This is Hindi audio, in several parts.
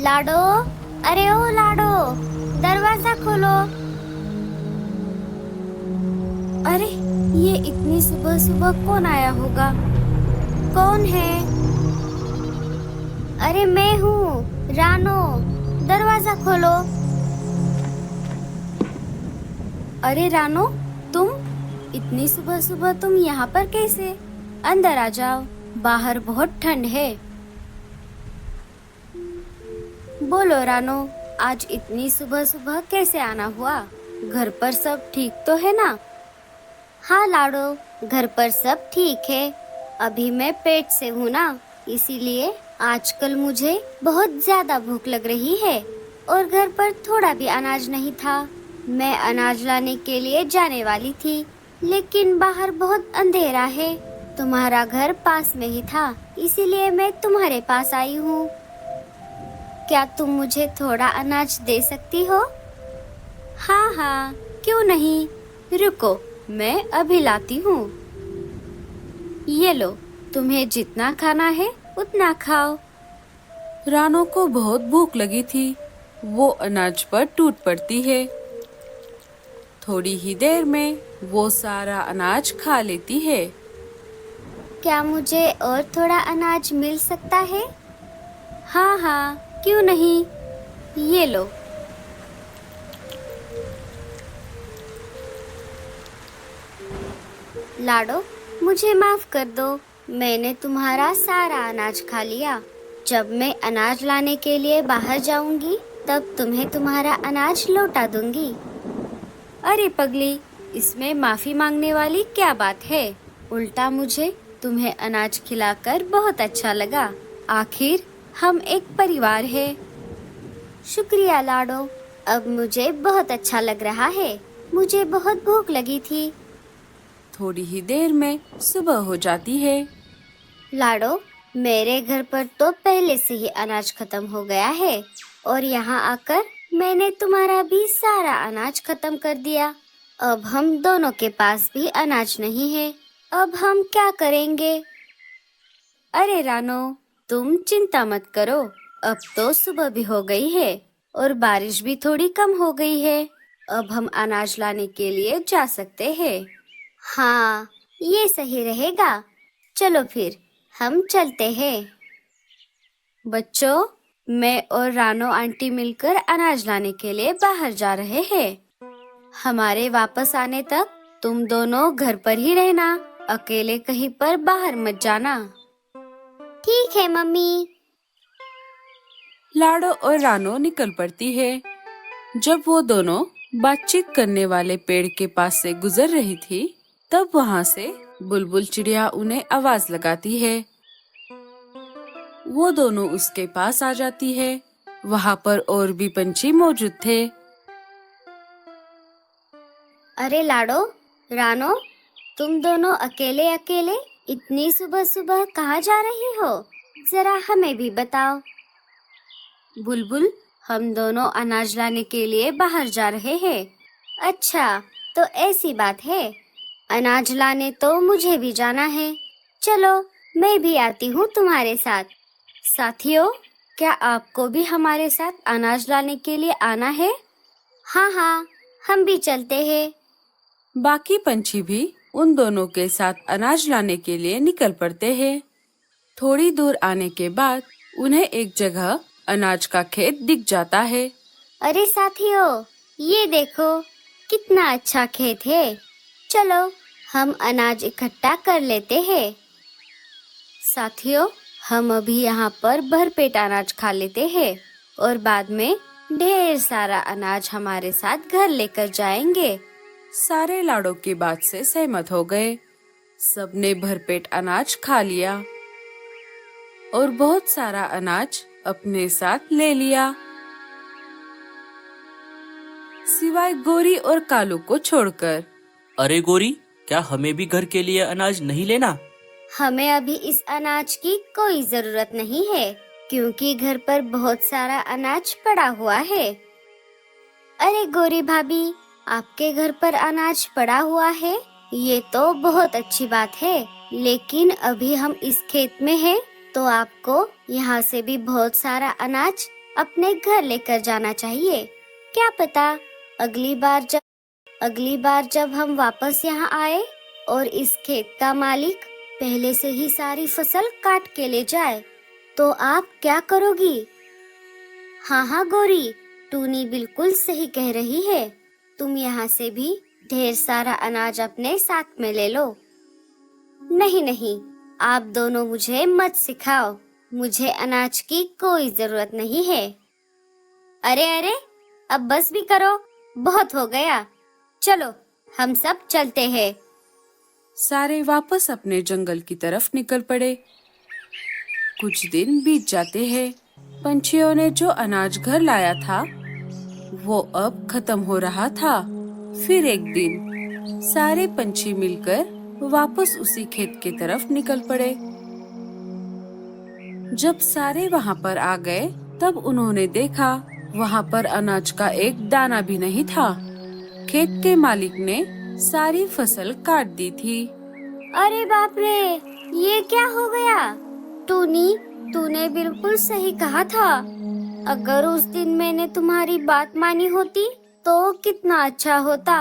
लाडो, अरे ओ लाडो, दरवाजा खोलो। अरे ये इतनी सुबह सुबह कौन आया होगा? कौन है? अरे मैं हूँ, रानो, दरवाजा खोलो। अरे रानो, तुम इतनी सुबह सुबह तुम यहाँ पर कैसे? अंदर आ जाओ, बाहर बहुत ठंड है। बोलो रानो, आज इतनी सुबह सुबह कैसे आना हुआ? घर पर सब ठीक तो है ना? हाँ लाडो, घर पर सब ठीक है। अभी मैं पेट से हूँ ना, इसीलिए आजकल मुझे बहुत ज्यादा भूख लग रही है और घर पर थोड़ा भी अनाज नहीं था। मैं अनाज लाने के लिए जाने वाली थी, लेकिन बाहर बहुत अंधेरा है। तुम्हारा घर पास में ही था, इसीलिए मैं तुम्हारे पास आई हूँ। क्या तुम मुझे थोड़ा अनाज दे सकती हो? हाँ हाँ, क्यों नहीं। रुको, मैं अभी लाती हूँ। ये लो, तुम्हें जितना खाना है उतना खाओ। रानो को बहुत भूख लगी थी। वो अनाज पर टूट पड़ती है। थोड़ी ही देर में वो सारा अनाज खा लेती है। क्या मुझे और थोड़ा अनाज मिल सकता है? हाँ हाँ, क्यों नहीं। ये लो। लाडो, मुझे माफ कर दो, मैंने तुम्हारा सारा अनाज खा लिया। जब मैं अनाज लाने के लिए बाहर जाऊंगी, तब तुम्हें तुम्हारा अनाज लौटा दूंगी। अरे पगली, इसमें माफी मांगने वाली क्या बात है? उल्टा मुझे तुम्हें अनाज खिलाकर बहुत अच्छा लगा। आखिर हम एक परिवार है। शुक्रिया लाडो, अब मुझे बहुत अच्छा लग रहा है। मुझे बहुत भूख लगी थी। थोड़ी ही देर में सुबह हो जाती है। लाडो, मेरे घर पर तो पहले से ही अनाज खत्म हो गया है और यहाँ आकर मैंने तुम्हारा भी सारा अनाज खत्म कर दिया। अब हम दोनों के पास भी अनाज नहीं है। अब हम क्या करेंगे? अरे रानो, तुम चिंता मत करो। अब तो सुबह भी हो गई है और बारिश भी थोड़ी कम हो गई है। अब हम अनाज लाने के लिए जा सकते हैं। हाँ, ये सही रहेगा। चलो फिर, हम चलते हैं। बच्चों, मैं और रानो आंटी मिलकर अनाज लाने के लिए बाहर जा रहे हैं। हमारे वापस आने तक तुम दोनों घर पर ही रहना, अकेले कहीं पर बाहर मत जाना। ठीक है मम्मी। लाडो और रानो निकल पड़ती है। जब वो दोनों बातचीत करने वाले पेड़ के पास से गुजर रही थी, तब वहाँ से बुलबुल चिड़िया उन्हें आवाज लगाती है। वो दोनों उसके पास आ जाती है। वहाँ पर और भी पंछी मौजूद थे। अरे लाडो, रानो, तुम दोनों अकेले अकेले इतनी सुबह सुबह कहाँ जा रही हो? जरा हमें भी बताओ। बुलबुल, हम दोनों अनाज लाने के लिए बाहर जा रहे हैं। अच्छा, तो ऐसी बात है। अनाज लाने तो मुझे भी जाना है। चलो, मैं भी आती हूँ तुम्हारे साथ। साथियों, क्या आपको भी हमारे साथ अनाज लाने के लिए आना है? हाँ हाँ, हम भी चलते हैं। बाकी पंछी भी उन दोनों के साथ अनाज लाने के लिए निकल पड़ते हैं। थोड़ी दूर आने के बाद उन्हें एक जगह अनाज का खेत दिख जाता है। अरे साथियों, ये देखो, कितना अच्छा खेत है। चलो, हम अनाज इकट्ठा कर लेते हैं। साथियों, हम अभी यहाँ पर भरपेट अनाज खा लेते हैं और बाद में ढेर सारा अनाज हमारे साथ घर लेकर जाएंगे। सारे लाडो की बात से सहमत हो गए। सबने भरपेट अनाज खा लिया और बहुत सारा अनाज अपने साथ ले लिया, सिवाय गोरी और कालू को छोड़कर। अरे गोरी, क्या हमें भी घर के लिए अनाज नहीं लेना? हमें अभी इस अनाज की कोई जरूरत नहीं है, क्योंकि घर पर बहुत सारा अनाज पड़ा हुआ है। अरे गोरी भाभी, आपके घर पर अनाज पड़ा हुआ है, ये तो बहुत अच्छी बात है। लेकिन अभी हम इस खेत में हैं, तो आपको यहाँ से भी बहुत सारा अनाज अपने घर लेकर जाना चाहिए। क्या पता अगली बार जब हम वापस यहाँ आए और इस खेत का मालिक पहले से ही सारी फसल काट के ले जाए, तो आप क्या करोगी? हाँ हाँ गौरी, टूनी बिल्कुल सही कह रही है। तुम यहाँ से भी ढेर सारा अनाज अपने साथ में ले लो। नहीं नहीं, आप दोनों मुझे मत सिखाओ। मुझे अनाज की कोई जरूरत नहीं है। अरे अरे, अब बस भी करो, बहुत हो गया। चलो हम सब चलते हैं। सारे वापस अपने जंगल की तरफ निकल पड़े। कुछ दिन बीत जाते हैं। पंछियों ने जो अनाज घर लाया था वो अब खत्म हो रहा था। फिर एक दिन सारे पंछी मिलकर वापस उसी खेत की तरफ निकल पड़े। जब सारे वहाँ पर आ गए तब उन्होंने देखा वहाँ पर अनाज का एक दाना भी नहीं था। खेत के मालिक ने सारी फसल काट दी थी। अरे बाप रे, ये क्या हो गया? टूनी, तूने बिल्कुल सही कहा था। अगर उस दिन मैंने तुम्हारी बात मानी होती तो कितना अच्छा होता।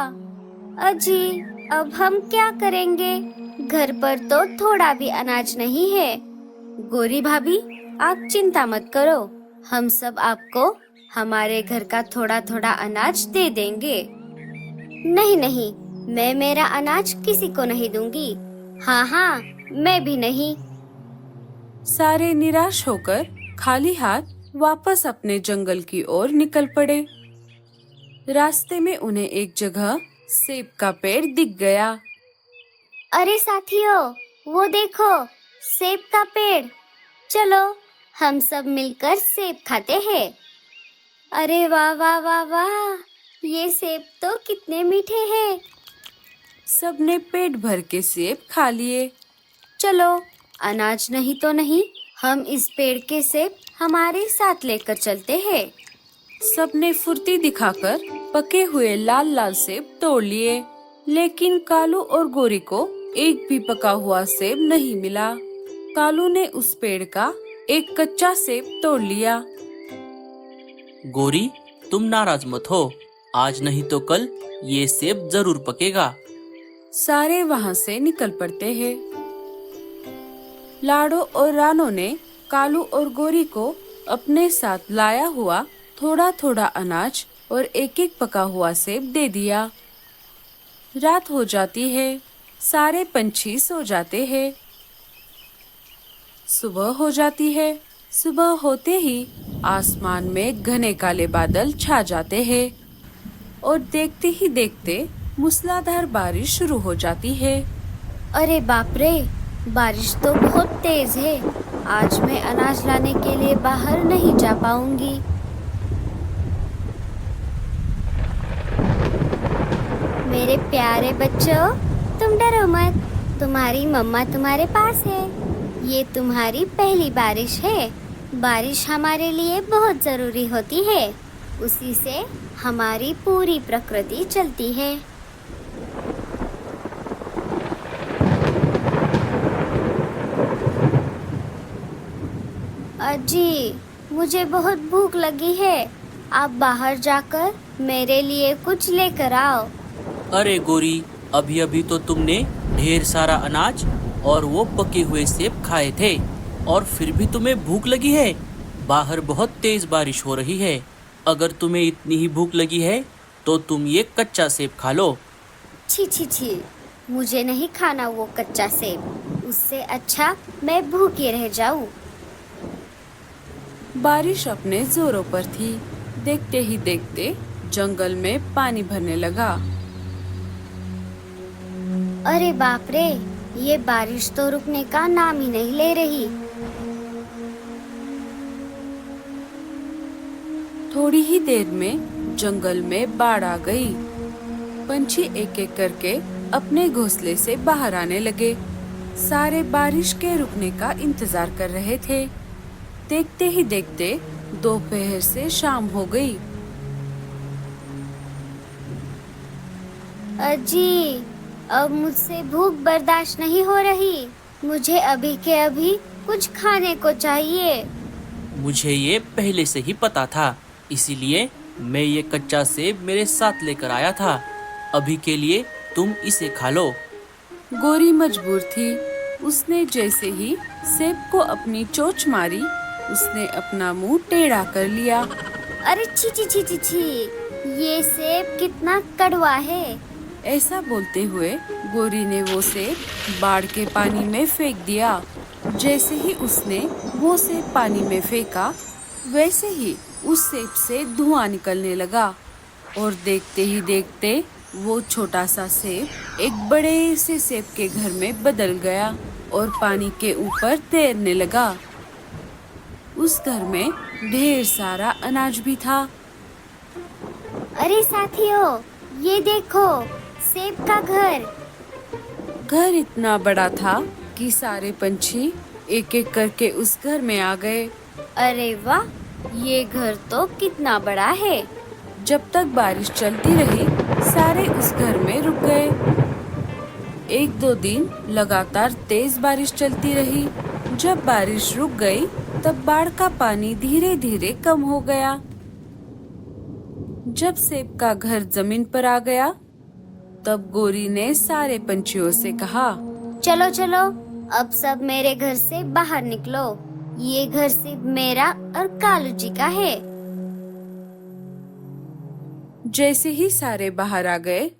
अजी, अब हम क्या करेंगे? घर पर तो थोड़ा भी अनाज नहीं है। गौरी भाभी, आप चिंता मत करो, हम सब आपको हमारे घर का थोड़ा थोड़ा अनाज दे देंगे। नहीं नहीं, मैं मेरा अनाज किसी को नहीं दूंगी। हाँ हाँ, मैं भी नहीं। सारे निराश होकर खाली हाथ वापस अपने जंगल की ओर निकल पड़े। रास्ते में उन्हें एक जगह सेब का पेड़ दिख गया। अरे साथियों, वो देखो, सेब का पेड़। चलो हम सब मिलकर सेब खाते हैं। अरे वाह वाह वाह वाह, ये सेब तो कितने मीठे हैं। सबने पेट भर के सेब खा लिए। चलो, अनाज नहीं तो नहीं, हम इस पेड़ के सेब हमारे साथ लेकर चलते हैं। सबने फुर्ती दिखाकर पके हुए लाल लाल सेब तोड़ लिए, लेकिन कालू और गोरी को एक भी पका हुआ सेब नहीं मिला। कालू ने उस पेड़ का एक कच्चा सेब तोड़ लिया। गोरी, तुम नाराज मत हो, आज नहीं तो कल ये सेब जरूर पकेगा। सारे वहाँ से निकल पड़ते हैं। लाडो और रानो ने कालू और गोरी को अपने साथ लाया हुआ थोड़ा थोड़ा अनाज और एक एक पका हुआ सेब दे दिया। रात हो जाती है, सारे पंछी सो जाते हैं। सुबह हो जाती है। सुबह होते ही आसमान में घने काले बादल छा जाते हैं और देखते ही देखते मूसलाधार बारिश शुरू हो जाती है। अरे बाप रे, बारिश तो बहुत तेज है। आज मैं अनाज लाने के लिए बाहर नहीं जा पाऊंगी। मेरे प्यारे बच्चों, तुम डरो मत, तुम्हारी मम्मा तुम्हारे पास है। ये तुम्हारी पहली बारिश है। बारिश हमारे लिए बहुत जरूरी होती है, उसी से हमारी पूरी प्रकृति चलती है। अजी, मुझे बहुत भूख लगी है। आप बाहर जाकर मेरे लिए कुछ लेकर आओ। अरे गोरी, अभी अभी तो तुमने ढेर सारा अनाज और वो पके हुए सेब खाए थे और फिर भी तुम्हें भूख लगी है। बाहर बहुत तेज बारिश हो रही है। अगर तुम्हें इतनी ही भूख लगी है तो तुम ये कच्चा सेब खा लो। छी छी छी, मुझे नहीं खाना वो कच्चा सेब। उससे अच्छा मैं भूखी रह जाऊं। बारिश अपने जोरों पर थी। देखते ही देखते जंगल में पानी भरने लगा। अरे बाप रे, ये बारिश तो रुकने का नाम ही नहीं ले रही। थोड़ी ही देर में जंगल में बाढ़ आ गई। पंछी एक एक करके अपने घोंसले से बाहर आने लगे। सारे बारिश के रुकने का इंतजार कर रहे थे। देखते ही देखते दोपहर से शाम हो गई। अजी, अब मुझसे भूख बर्दाश्त नहीं हो रही। मुझे अभी के अभी कुछ खाने को चाहिए। मुझे ये पहले से ही पता था, इसीलिए मैं ये कच्चा सेब मेरे साथ लेकर आया था। अभी के लिए तुम इसे खा लो। गोरी मजबूर थी। उसने जैसे ही सेब को अपनी चोंच मारी, उसने अपना मुंह टेढ़ा कर लिया। अरे छी छी छी छी छी, ये सेब कितना कड़वा है। ऐसा बोलते हुए गोरी ने वो सेब बाढ़ के पानी में फेंक दिया। जैसे ही उसने वो सेब पानी में फेंका, वैसे ही उस सेब से धुआं निकलने लगा और देखते ही देखते वो छोटा सा सेब एक बड़े से सेब के घर में बदल गया और पानी के ऊपर तैरने लगा। उस घर में ढेर सारा अनाज भी था। अरे साथियों, ये देखो, सेब का घर। घर इतना बड़ा था कि सारे पंछी एक एक करके उस घर में आ गए। अरे वाह, ये घर तो कितना बड़ा है। जब तक बारिश चलती रही, सारे उस घर में रुक गए। एक दो दिन लगातार तेज बारिश चलती रही। जब बारिश रुक गई, तब बाढ़ का पानी धीरे धीरे कम हो गया। जब सेब का घर जमीन पर आ गया, तब गोरी ने सारे पंछियों से कहा, चलो चलो, अब सब मेरे घर से बाहर निकलो। ये घर सिर्फ मेरा और कालू जी का है। जैसे ही सारे बाहर आ गए,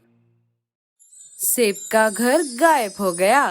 सेब का घर गायब हो गया।